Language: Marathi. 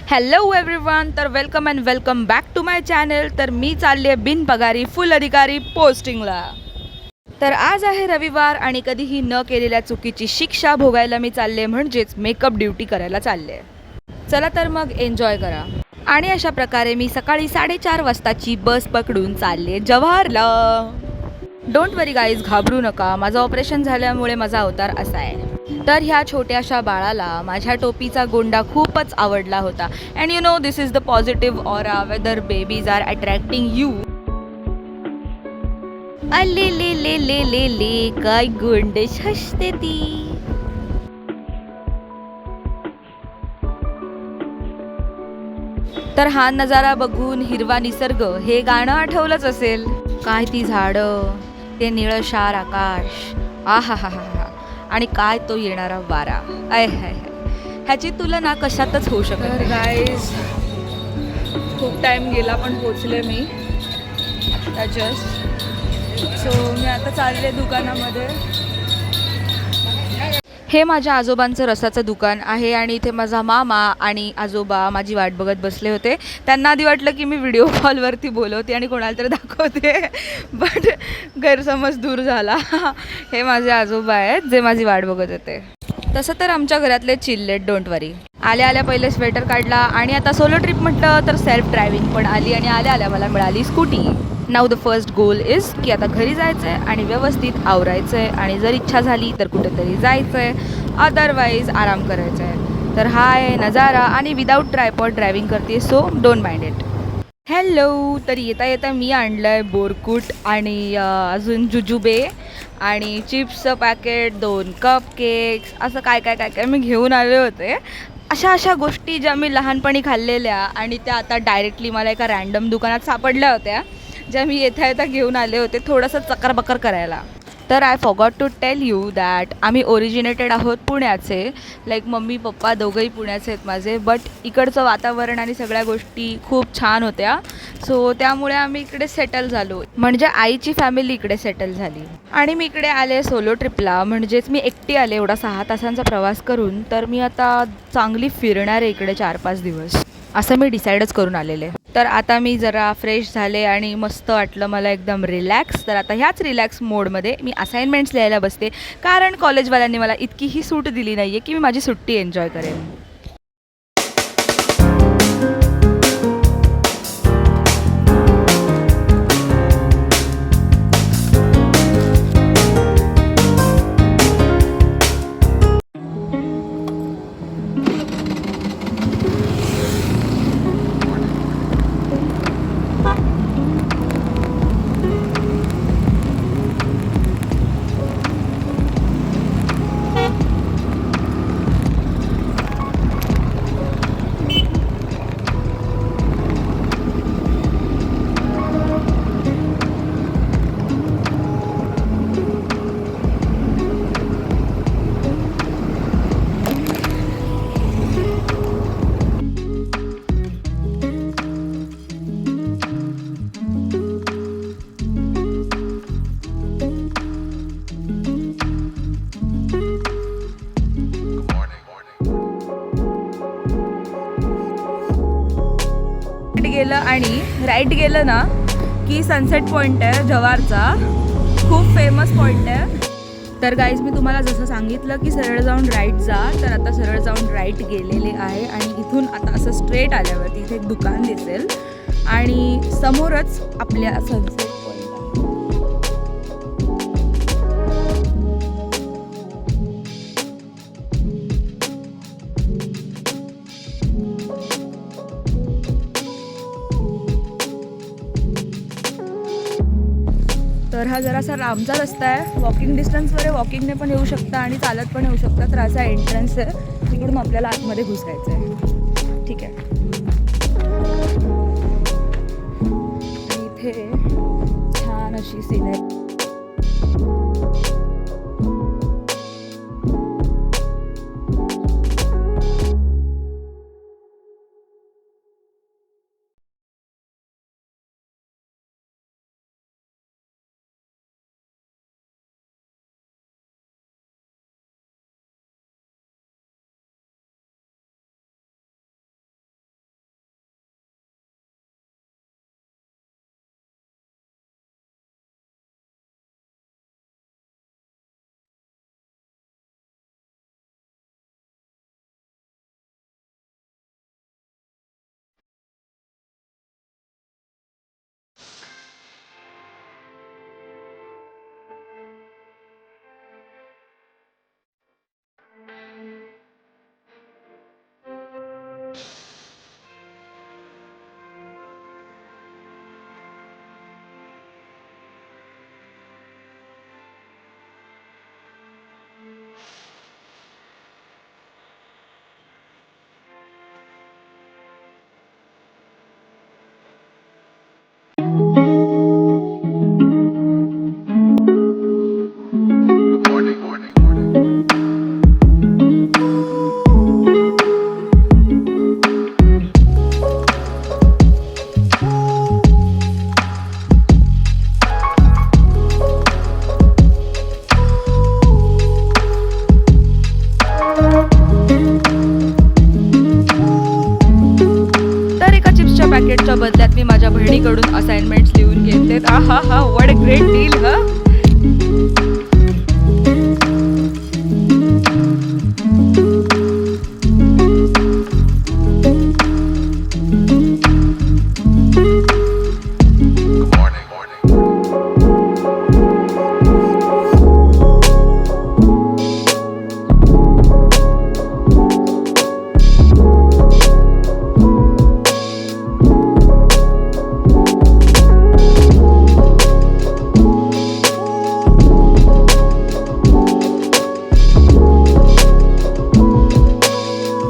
हॅलो एव्हरीवन, तर welcome and welcome back to my channel. तर मी चालली आहे बिनपगारी फुल अधिकारी पोस्टिंगला. तर आज आहे रविवार आणि कधीही न केलेल्या चुकीची शिक्षा भोगायला मी चालले, म्हणजेच मेकअप ड्युटी करायला चालले. चला तर मग एन्जॉय करा. आणि अशा प्रकारे मी सकाळी 4:30 वाजताची बस पकडून चालले जव्हारला. डोंट वरी गाईज, घाबरू नका. माझं ऑपरेशन झाल्यामुळे माझा अवतार असा आहे. तर ह्या छोट्याशा बाळाला माझ्या टोपीचा गोंडा खूपच आवडला होता. And you know, this is the positive aura whether babies are attracting you. अले ले ले ले ले ले, काय गोंडश हसते ती. तर हा नजारा बघून हिरवा निसर्ग हे गाणं आठवलंच असेल. काय ती झाडं, ते निळशार आकाश, आ हा हा हा. आणि काय तो येणारा वारा, आय हाय हाय, ह्याची तुलना कशातच होऊ शकत नाही. गाईज, खूप टाईम गेला पण पोचले मी आता जस्ट. सो मी आता चालले दुकानामध्ये. हे माझ्या आजोबांचं रसाचं दुकान आहे आणि इथे माझा मामा आणि आजोबा माझी वाट बघत बसले होते. त्यांना आधी वाटलं की मी व्हिडिओ कॉलवरती बोलवते आणि कोणाला तरी दाखवते, बट गैरसमज दूर झाला. हे माझे आजोबा आहेत जे माझी वाट बघत होते. तसं तर आमच्या घरातले चिल्लेट, डोंट वरी. आल्या आल्या पहिले स्वेटर काढला आणि आता सोलो ट्रिप म्हटलं तर सेल्फ ड्रायव्हिंग पण आली आणि आल्या आल्या मला मिळाली scooty. Now the first goal is की आता घरी जायचं आहे आणि व्यवस्थित आवरायचं आहे आणि जर इच्छा झाली तर कुठेतरी जायचं आहे, अदरवाईज आराम करायचा आहे. तर हा आहे नजारा आणि विदाऊट ट्रायपॉड ड्रायव्हिंग करते, so don't mind it. Hello. तर येता येता मी आणलं आहे बोरकूट आणि अजून जुजुबे आणि चिप्सचं पॅकेट, 2 कप केक्स, असं काय काय काय काय मी घेऊन आले होते. अशा गोष्टी ज्या मी लहानपणी खाल्लेल्या आणि त्या आता डायरेक्टली मला एका रँडम दुकानात सापडल्या होत्या, ज्या मी येता येता घेऊन आले होते थोडंसं चकरबकर करायला. तर I forgot to tell you that आम्ही ओरिजिनेटेड आहोत पुण्याचे. लाईक मम्मी पप्पा दोघंही पुण्याचे आहेत माझे, बट इकडचं वातावरण आणि सगळ्या गोष्टी खूप छान होत्या. सो त्यामुळे आम्ही इकडे सेटल झालो, म्हणजे आईची फॅमिली इकडे सेटल झाली आणि मी इकडे आले सोलो ट्रिपला. म्हणजेच मी एकटी आले एवढा 6 तासांचा प्रवास करून. तर मी आता चांगली फिरणार आहे इकडे 4-5 दिवस, असं मी डिसाईडच करून आलेले. तर आता मी जरा फ्रेश झाले आणि मस्त वाटलं मला, एकदम रिलॅक्स. तर आता ह्याच रिलॅक्स मोडमध्ये मी असाइनमेंट्स लिहायला बसते, कारण कॉलेजवाल्यांनी मला इतकीही सूट दिली नाही आहे की मी माझी सुट्टी एन्जॉय करेन. गेलं आणि राईट गेलं ना की सनसेट पॉईंट आहे जव्हारचा, खूप फेमस पॉईंट आहे. तर गाईज, मी तुम्हाला जसं सांगितलं की सरळ जाऊन राईट जा, तर आता सरळ जाऊन राईट गेलेले आहे आणि इथून आता असं स्ट्रेट आल्यावरती इथे एक दुकान दिसेल आणि समोरच आपल्या सनसेट पॉईंट आहे. तर हा जरासा लांबचा रस्ता आहे, वॉकिंग डिस्टन्सवर आहे. वॉकिंगने पण येऊ शकता आणि चालत पण येऊ शकता. तर असा एंट्रन्स आहे, तिकडून आपल्याला आतमध्ये घुसायचं आहे. ठीक आहे. इथे छान अशी सिनेरी. Great deal